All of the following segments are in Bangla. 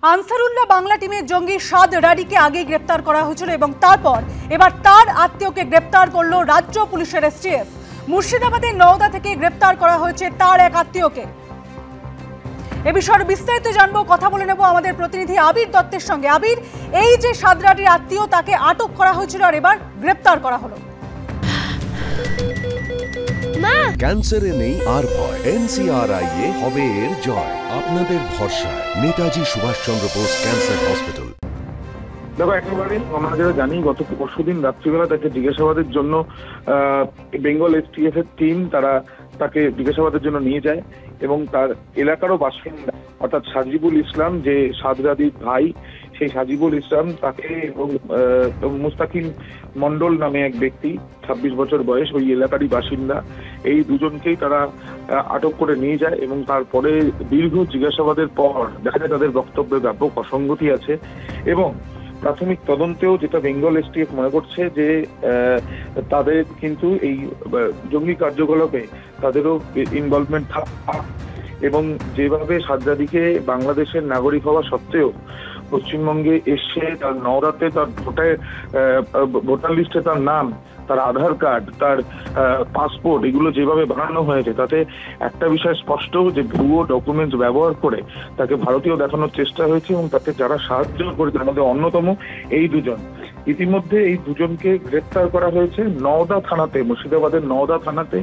আনসারুল্লাহ বাংলা টিমের জঙ্গি সাদ রাডিকে আগে গ্রেপ্তার করা হয়েছিল এবং তারপর এবার তার আত্মীয়কে গ্রেপ্তার করলো রাজ্য পুলিশের এসটিএফ। মুর্শিদাবাদের নওদা থেকে গ্রেপ্তার করা হয়েছে তার এক আত্মীয়কে। এ বিষয়ে বিস্তারিত জানবো, কথা বলে নেব আমাদের প্রতিনিধি আবির দত্তের সঙ্গে। আবির, এই যে সাদ রাডির আত্মীয়, তাকে আটক করা হয়েছিল আর এবার গ্রেপ্তার করা হলো। ক্যান্সারে নেই আর ভয়, NCRI হবে এর জয়। আপনাদের ভরসা নেতাজি সুভাষচন্দ্র বোস ক্যান্সার হসপিটাল। দেখো, একেবারে আমরা যেটা জানি, গত পরশুদিন রাত্রিবেলা তাকে জিজ্ঞাসাবাদের জন্য বেঙ্গল এসটিএফ এর টিম তাকে জিজ্ঞাসাবাদের জন্য নিয়ে যায় এবং তার এলাকারও বাসিন্দা অর্থাৎ সাজিবুল ইসলাম, যে সাদ রাদির ভাই, সেই সাজিবুল ইসলাম তাকে এবং মুস্তাকিম মন্ডল নামে এক ব্যক্তি 26 বছর বয়স, ওই এলাকারই বাসিন্দা, এই দুজনকেই তারা আটক করে নিয়ে যায় এবং তারপরে দীর্ঘ জিজ্ঞাসাবাদের পর দেখা যায় তাদের বক্তব্যে ব্যাপক অসঙ্গতি আছে এবং প্রাথমিক তদন্তেও যেটা বেঙ্গল এসটিএফ মনে করছে যে তাদের কিন্তু এই জঙ্গি কার্যকলাপে তাদেরও ইনভলভমেন্ট থাকা এবং যেভাবে সাদ রাদিকে বাংলাদেশের নাগরিক হওয়া সত্ত্বেও পশ্চিমবঙ্গে এসে তার নওদাতে তার ভোটার লিস্টে তার নাম, তার আধার কার্ড, তার পাসপোর্ট, এগুলো যেভাবে বানানো হয়েছে তাতে একটা বিষয় স্পষ্ট যে ভুয়ো ডকুমেন্টস ব্যবহার করে তাকে ভারতীয় দেখানোর চেষ্টা হয়েছে এবং তাকে যারা সাহায্য করেছে তার মধ্যে অন্যতম এই দুজন। ইতিমধ্যে এই দুজনকে গ্রেপ্তার করা হয়েছে নওদা থানাতে, মুর্শিদাবাদের নওদা থানাতে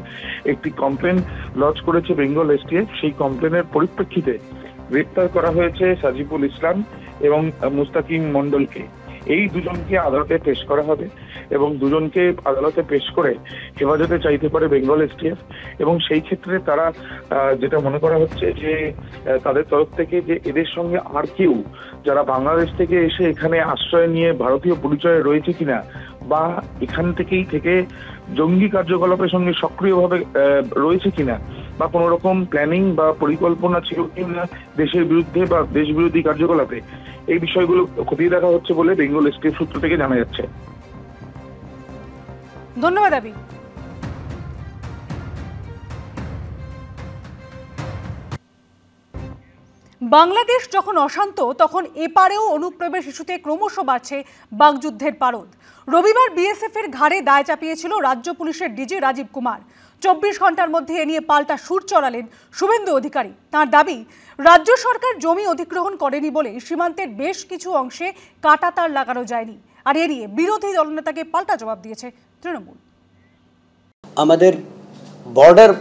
একটি কমপ্লেন লঞ্চ করেছে বেঙ্গল এসটিএফ। সেই কমপ্লেনের পরিপ্রেক্ষিতে গ্রেপ্তার করা হয়েছে সাজিবুল ইসলাম এবং মুস্তাকিম মন্ডলকে। এই দুজনকে আদালতে পেশ করা হবে এবং দুজনকে আদালতে পেশ করে হেফাজতে চাইতে পারে বেঙ্গল এসটিএফ এবং সেই ক্ষেত্রে তারা যেটা মনে করা হচ্ছে যে তাদের তরফ থেকে যে এদের সঙ্গে আর কেউ যারা বাংলাদেশ থেকে এসে এখানে আশ্রয় নিয়ে ভারতীয় পরিচয়ে রয়েছে কিনা বা এখান থেকে জঙ্গি কার্যকলাপের সঙ্গে সক্রিয়ভাবে রয়েছে কিনা বা কোনো রকম প্ল্যানিং বা পরিকল্পনা ছিল কিনা দেশের বিরুদ্ধে বা দেশ বিরোধী কার্যকলাপে, এই বিষয়গুলো খতিয়ে দেখা হচ্ছে বলে বেঙ্গল এসটিএফ সূত্র থেকে জানা যাচ্ছে। ধন্যবাদ আবি। বাংলাদেশ যখন অশান্ত তখন এপারেও অনুপ্রবেশ ইস্যুতে ক্রমশ বাড়ছে বাকযুদ্ধের পারদ। রবিবার বিএসএফ এর ঘাড়ে দায় চাপিয়েছিল রাজ্য পুলিশের ডিজি রাজীব কুমার। 24 ঘন্টার মধ্যে এ নিয়ে পাল্টা সুর চড়ালেন শুভেন্দু অধিকারী। তার দাবি, রাজ্য সরকার জমি অধিগ্রহণ করেনি বলে সীমান্তের বেশ কিছু অংশে কাঁটাতার লাগানো যায়নি। আর এ নিয়ে বিরোধী দলনেতাকে পাল্টা জবাব দিয়েছে তৃণমূল। আমাদের border,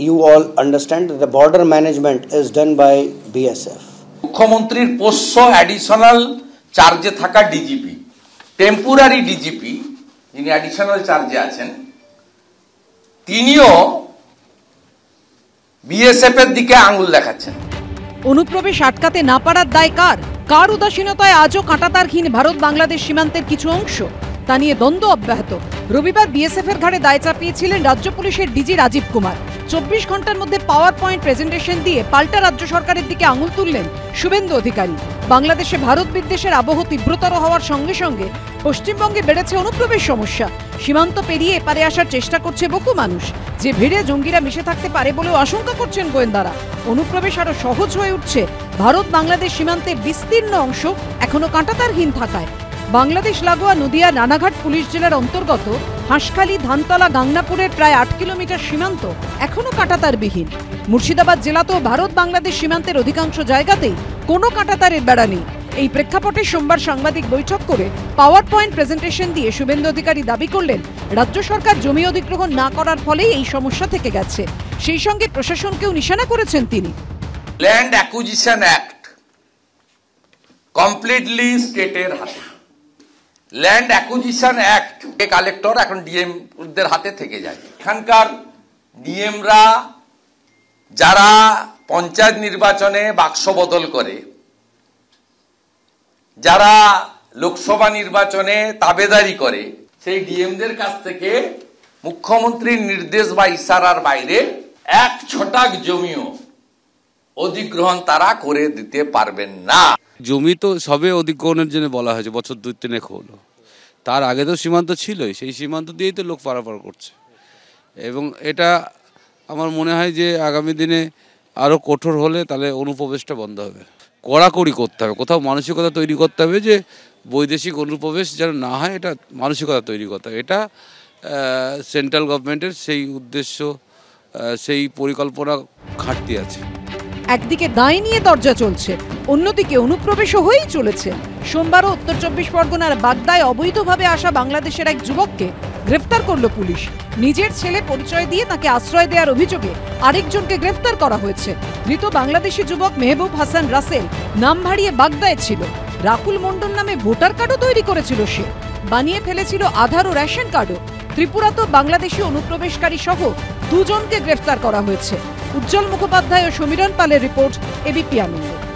you all understand that the border management is done by BSF. মুখ্যমন্ত্রীর পোষ্য অ্যাডিশনাল চার্জে থাকা ডিজিপি, টেম্পোরারি ডিজিপি যিনি অ্যাডিশনাল চার্জে আছেন, তিনিও বিএসএফ এর দিকে আঙুল দেখাচ্ছেন। অনুপ্রবেশ আটকাতে না পারার দায় কার? কার উদাসীনতায় আজও কাঁটাতারহীন ভারত বাংলাদেশ সীমান্তের কিছু অংশ? তা নিয়ে দ্বন্দ্ব অব্যাহত। রবিবার বিএসএফ এর ঘাড়ে দায় চাপিয়েছিলেন রাজ্য পুলিশের ডিজি রাজীব কুমার। 24 ঘন্টার মধ্যে পাওয়ার পয়েন্ট প্রেজেন্টেশন দিয়ে পাল্টা রাজ্য সরকারের দিকে আঙুল তুললেন শুভেন্দু অধিকারী। বাংলাদেশে ভারত বিদ্বেষের আবহ তীব্রতর হওয়ার সঙ্গে সঙ্গে পশ্চিমবঙ্গে বেড়েছে অনুপ্রবেশ সমস্যা। সীমান্ত পেরিয়ে এপারে আসার চেষ্টা করছে বহু মানুষ, যে ভিড়ে জঙ্গিরা মিশে থাকতে পারে বলেও আশঙ্কা করছেন গোয়েন্দারা। অনুপ্রবেশ আরো সহজ হয়ে উঠছে ভারত বাংলাদেশ সীমান্তের বিস্তীর্ণ অংশ এখনো কাঁটাতারহীন থাকায়। বাংলাদেশ লাগোয়া নদিয়া রানাঘাট পুলিশ জেলার অন্তর্গত হাঁসখালি, ধানতলা, গাংনাপুরের প্রায় 8 কিলোমিটার সীমান্ত এখনো কাঁটাতারবিহীন। মুর্শিদাবাদ জেলাতেও ভারত বাংলাদেশ সীমান্তের অধিকাংশ জায়গাতেই কোনো কাঁটাতারের বেড়া নেই। এই প্রেক্ষাপটে সোমবার সাংবাদিক বৈঠক করে পাওয়ার পয়েন্ট প্রেজেন্টেশন দিয়ে শুভেন্দু অধিকারী দাবি করলেন, রাজ্য সরকার জমি অধিগ্রহণ না করার ফলেই এই সমস্যা থেকে গেছে। সেই সঙ্গে প্রশাসনকেও নিশানা করেছেন তিনি। ল্যান্ড অ্যাকুইজিশন অ্যাক্ট কমপ্লিটলি স্টেটের হাতে। ল্যান্ড অ্যাকুইজিশন অ্যাক্ট কালেক্টর এখন ডিএমদের হাতে থেকে যায়। এখানকার ডিএমরা যারা পঞ্চায়েত নির্বাচনে বাক্স বদল করে, যারা লোকসভা নির্বাচনে তাবেদারি করে, সেই ডিএমদের কাছ থেকে মুখ্যমন্ত্রীর নির্দেশ বা ইশারার বাইরে 1 ছটাক জমিও অধিগ্রহণ তারা করে দিতে পারবেন না। জমি তো সবে অধিগ্রহণের জন্য বলা হয়েছে, বছর 2-3 হলো। তার আগে তো সীমান্ত ছিলই, সেই সীমান্ত দিয়েই তো লোক পারাপার করছে এবং এটা আমার মনে হয় যে আগামী দিনে আরও কঠোর হলে তাহলে অনুপ্রবেশটা বন্ধ হবে। কড়াকড়ি করতে হবে, কোথাও মানসিকতা তৈরি করতে হবে যে বৈদেশিক অনুপ্রবেশ যেন না হয়, এটা মানসিকতা তৈরি করতে হবে। এটা সেন্ট্রাল গভর্নমেন্টের সেই উদ্দেশ্য, সেই পরিকল্পনা ঘাটতি আছে। একদিকে দায় নিয়ে দরজা চলছে, অন্যদিকে অনুপ্রবেশও হয়েই চলেছে। সোমবারও উত্তর 24 পরগনার বাগদায় অবৈধভাবে আসা বাংলাদেশের এক যুবককে গ্রেফতার করল পুলিশ। নিজের ছেলে পরিচয় দিয়ে তাকে আশ্রয় দেওয়ার অভিযোগে আরেকজনকে গ্রেফতার করা হয়েছে। ধৃত বাংলাদেশি যুবক মেহবুব হাসান রাসেল নাম ভাড়িয়ে বাগদায় ছিল। রাকুল মন্ডল নামে ভোটার কার্ডও তৈরি করেছিল সে, বানিয়ে ফেলেছিল আধার ও রেশন কার্ডও। ত্রিপুরাতেও বাংলাদেশি অনুপ্রবেশকারী সহ দুজনকে গ্রেফতার করা হয়েছে। উজ্জ্বল মুখোপাধ্যায় ও সমীরণ পালের রিপোর্ট, এবিপি আনন্দ।